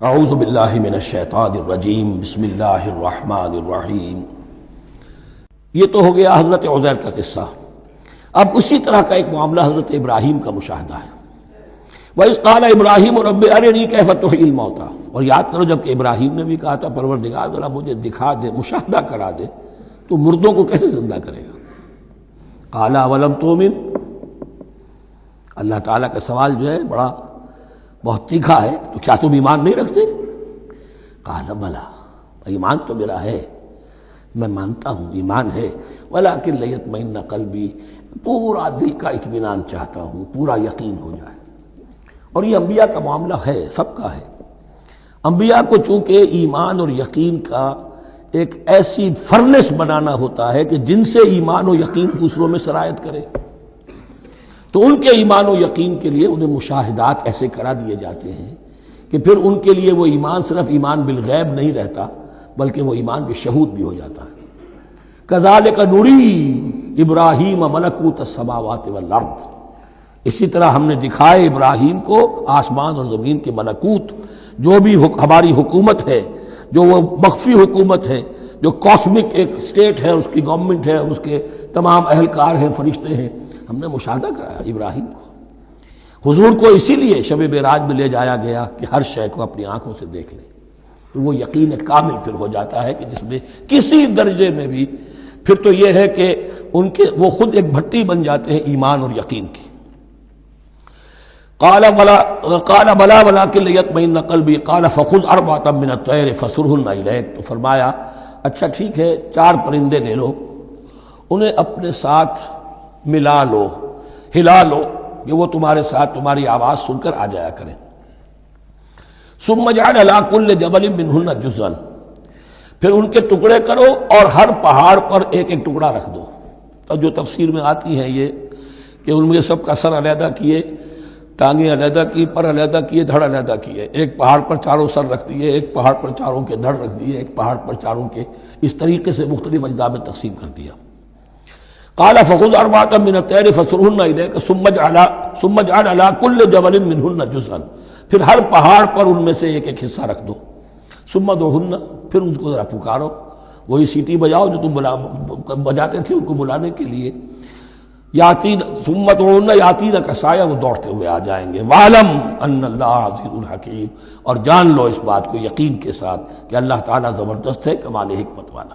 اعوذ باللہ من الشیطان الرجیم بسم اللہ الرحمن الرحیم۔ یہ تو ہو گیا حضرت عزیر کا قصہ۔ اب اسی طرح کا ایک معاملہ حضرت ابراہیم کا مشاہدہ ہے۔ وَإِذْ قَالَ إِبْرَاهِيمُ رَبِّ أَرِنِي كَيْفَ تُحْيِي الْمَوْتَىٰ، اور یاد کرو جب کہ ابراہیم نے بھی کہا تھا پروردگار ذرا مجھے دکھا دے، مشاہدہ کرا دے تو مردوں کو کیسے زندہ کرے گا۔ قَالَ أَوَلَمْ تُؤْمِنْ، اللہ تعالیٰ کا سوال جو ہے بہت تیکھا ہے، تو کیا تم ایمان نہیں رکھتے؟ قال بلا، ایمان تو میرا ہے، میں مانتا ہوں ایمان ہے، ولکن لیطمئن قلبی، پورا دل کا اطمینان چاہتا ہوں، پورا یقین ہو جائے۔ اور یہ انبیاء کا معاملہ ہے، سب کا ہے۔ انبیاء کو چونکہ ایمان اور یقین کا ایک ایسی فرنس بنانا ہوتا ہے کہ جن سے ایمان و یقین دوسروں میں سرایت کرے، تو ان کے ایمان و یقین کے لیے انہیں مشاہدات ایسے کرا دیے جاتے ہیں کہ پھر ان کے لیے وہ ایمان صرف ایمان بالغیب نہیں رہتا، بلکہ وہ ایمان بالشہود بھی ہو جاتا ہے۔ کذالک نری ابراہیم ملکوت السماوات والارض، اسی طرح ہم نے دکھائے ابراہیم کو آسمان اور زمین کے ملکوت، جو بھی ہماری حکومت ہے، جو وہ مخفی حکومت ہے، جو کاسمک ایک اسٹیٹ ہے، اس کی گورنمنٹ ہے، اس کے تمام اہلکار ہیں، فرشتے ہیں، ہم نے مشاہدہ کرایا ابراہیم کو۔ حضور کو اسی لیے شب معراج میں لے جایا گیا کہ ہر شے کو اپنی آنکھوں سے دیکھ لیں، تو وہ یقین کامل پھر ہو جاتا ہے کہ جس میں کسی درجے میں بھی پھر تو یہ ہے کہ وہ خود ایک بھٹی بن جاتے ہیں ایمان اور یقین کی۔ قال بلا ولکن لیطمئن قلبی قال فخذ اربعۃ من الطیر فصرهن الیک، تو فرمایا اچھا ٹھیک ہے، 4 پرندے لے لو، انہیں اپنے ساتھ ملا لو، ہلا لو کہ وہ تمہارے ساتھ تمہاری آواز سن کر آ جایا کریں۔ ثم اجعل علی کل جبل منہن جزءا، پھر ان کے ٹکڑے کرو اور ہر پہاڑ پر ایک ایک ٹکڑا رکھ دو۔ تو جو تفسیر میں آتی ہے یہ کہ ان میں سب کا سر علیحدہ کیے، ٹانگیں علیحدہ کی، پر علیحدہ کیے، دھڑ علیحدہ کیے، ایک پہاڑ پر چاروں سر رکھ دیے، ایک پہاڑ پر چاروں کے دھڑ رکھ دیے، ایک پہاڑ پر چاروں کے، اس طریقے سے مختلف اجزاء میں تقسیم کر دیا۔ قال فخذ اربعۃ من الطیر فصرهن الیک ثم اجعل علی کل جبل منہن جزءا، پھر ہر پہاڑ پر ان میں سے ایک ایک حصہ رکھ دو۔ ثم ادعوہن، پھر ان کو ذرا پکارو، وہی سیٹی بجاؤ جو تم بجاتے تھے ان کو بلانے کے لیے۔ ثم ادعوہن یاتینک سعیا، وہ دوڑتے ہوئے آ جائیں گے۔ وَاعْلَمْ أَنَّ اللَّهَ عَزِیزٌ حَکِیمٌ، اور جان لو اس بات کو یقین کے ساتھ کہ اللہ تعالیٰ زبردست ہے، کمال حکمت والا۔